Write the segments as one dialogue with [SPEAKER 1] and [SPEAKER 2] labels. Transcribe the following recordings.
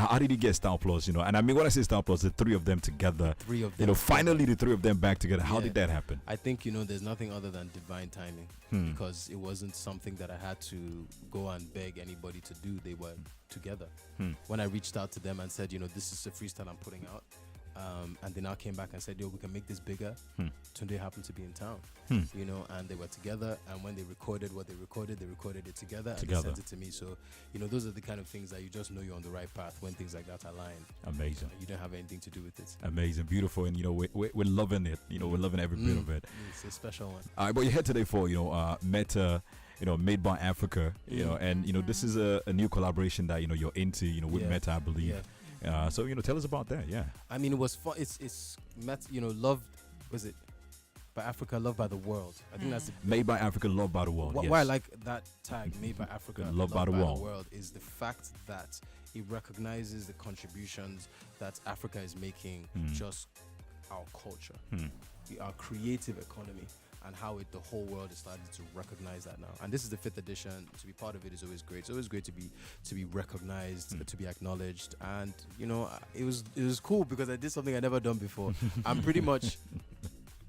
[SPEAKER 1] how did you get Star Plus? And I mean, when I say Star Plus, the three of them together.
[SPEAKER 2] Three of them.
[SPEAKER 1] Finally the three of them back together. How did that happen?
[SPEAKER 2] I think, there's nothing other than divine timing, because it wasn't something that I had to go and beg anybody to do. They were together. When I reached out to them and said, this is a freestyle I'm putting out, and they now came back and said, we can make this bigger. Tunde happened to be in town, and they were together. And when they recorded what they recorded it together. And they sent it to me. So, those are the kind of things that you just know you're on the right path when things like that align.
[SPEAKER 1] Amazing.
[SPEAKER 2] You don't have anything to do with it.
[SPEAKER 1] Amazing, beautiful, and we're loving it. We're loving every bit of it.
[SPEAKER 2] It's a special one.
[SPEAKER 1] All right, but you're here today for Meta. Made by Africa. And this is a new collaboration that you're into. With Meta, I believe. Yeah. So tell us about that. Yeah.
[SPEAKER 2] I mean, it was fun. It's Meta. Loved. Was it? By Africa, loved by the world. I think that's
[SPEAKER 1] Made by Africa, loved by the world.
[SPEAKER 2] Why I like that tag, Made by Africa,
[SPEAKER 1] loved by the world,
[SPEAKER 2] is the fact that it recognizes the contributions that Africa is making, just our culture, our creative economy, and how the whole world is starting to recognize that now. And this is the 5th edition. To be part of it is always great. It's always great to be recognized, to be acknowledged. And it was cool because I did something I never done before. I'm pretty much.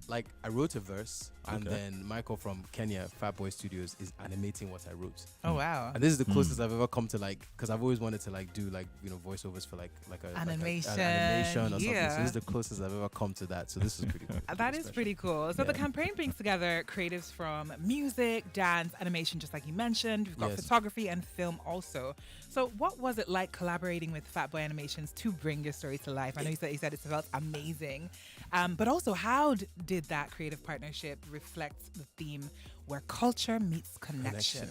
[SPEAKER 2] Like, I wrote a verse, and then Michael from Kenya, Fat Boy Studios, is animating what I wrote.
[SPEAKER 3] Oh, wow.
[SPEAKER 2] And this is the closest I've ever come to, because I've always wanted to, do, voiceovers for, like a
[SPEAKER 3] animation.
[SPEAKER 2] An animation or something. So this is the closest I've ever come to that. So this is pretty cool.
[SPEAKER 3] That is pretty cool. So the campaign brings together creatives from music, dance, animation, just like you mentioned. We've got photography and film also. So what was it like collaborating with Fat Boy Animations to bring your story to life? I know you said it felt amazing. But also, how did that creative partnership reflect the theme where culture meets connection?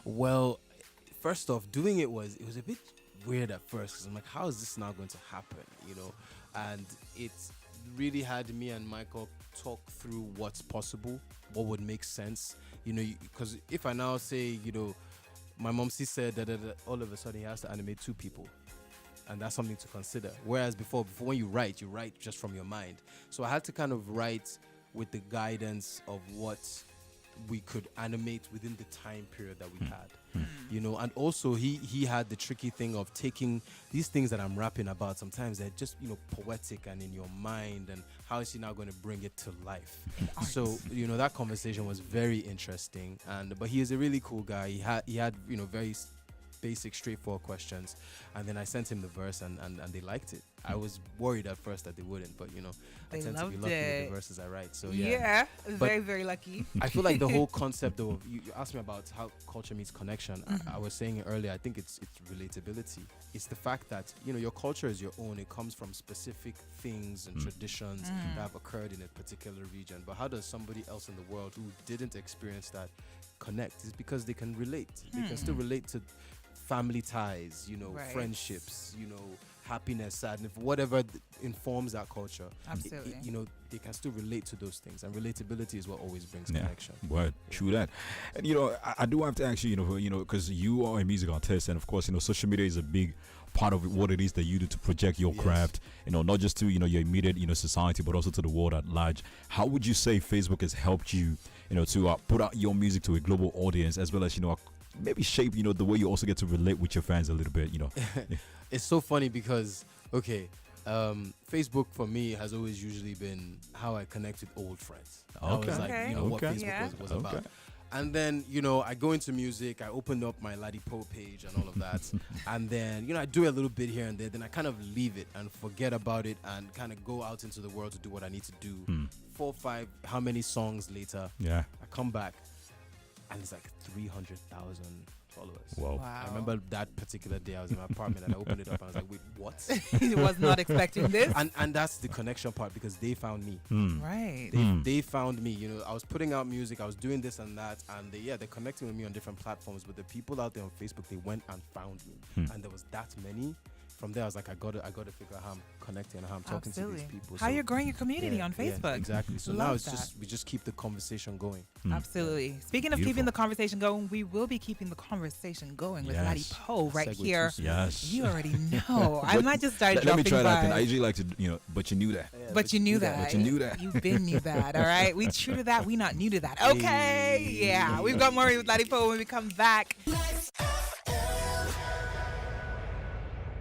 [SPEAKER 2] Well, first off, doing it was a bit weird at first because I'm like, how is this now going to happen? And it really had me and Michael talk through what's possible, what would make sense, because if I now say, my mom said that all of a sudden he has to animate 2 people. And that's something to consider. Whereas before when you write just from your mind. So I had to kind of write with the guidance of what we could animate within the time period that we had. And also he had the tricky thing of taking these things that I'm rapping about. Sometimes they're just, poetic and in your mind, and how is he now going to bring it to life? So, that conversation was very interesting. But he is a really cool guy. He had very basic, straightforward questions, and then I sent him the verse, and they liked it. I was worried at first that they wouldn't, but I tend to be lucky with the verses I write. So
[SPEAKER 3] very, very lucky.
[SPEAKER 2] I feel like the whole concept of you asked me about how culture meets connection. I was saying it earlier. I think it's relatability. It's the fact that your culture is your own. It comes from specific things and traditions that have occurred in a particular region. But how does somebody else in the world who didn't experience that connect? It's because they can relate. They can still relate to family ties, friendships, happiness, sadness, whatever informs that culture.
[SPEAKER 3] Absolutely.
[SPEAKER 2] They can still relate to those things, and relatability is what always brings connection.
[SPEAKER 1] Word, true that. And I do have to ask you, because you are a music artist, and of course, social media is a big part of what it is that you do to project your craft, not just to your immediate society, but also to the world at large. How would you say Facebook has helped you, to put out your music to a global audience, as well as maybe shape the way you also get to relate with your fans a little bit?
[SPEAKER 2] It's so funny because Facebook for me has always usually been how I connect with old friends. That was what Facebook was about. And then, I go into music, I open up my Ladipoe page and all of that. And then, I do a little bit here and there. Then I kind of leave it and forget about it and kind of go out into the world to do what I need to do. 4, 5, how many songs later, I come back and it's like 300,000 followers.
[SPEAKER 1] Wow.
[SPEAKER 2] I remember that particular day I was in my apartment and I opened it up and I was like, wait, what?
[SPEAKER 3] He was not expecting this.
[SPEAKER 2] And that's the connection part, because they found me.
[SPEAKER 3] Right.
[SPEAKER 2] They found me. I was putting out music, I was doing this and that, and they're connecting with me on different platforms. But the people out there on Facebook, they went and found me. And there was that many. From there, I was like, I got to figure out how I'm connecting and how I'm talking to these people.
[SPEAKER 3] How you're growing your community on Facebook.
[SPEAKER 2] Yeah, exactly. So now we just keep the conversation going.
[SPEAKER 3] Absolutely. Speaking of keeping the conversation going, we will be keeping the conversation going with Ladipoe right here.
[SPEAKER 1] Yes.
[SPEAKER 3] You already know. I might just start dropping
[SPEAKER 1] Let me try that thing. I
[SPEAKER 3] vibes.
[SPEAKER 1] usually like to, but you knew that.
[SPEAKER 2] Yeah,
[SPEAKER 3] But you knew that.
[SPEAKER 1] But you knew that.
[SPEAKER 3] You've been knew that, all right? We true to that. We not new to that. Okay. Yeah. We've got more with Ladipoe when we come back.
[SPEAKER 4] Let's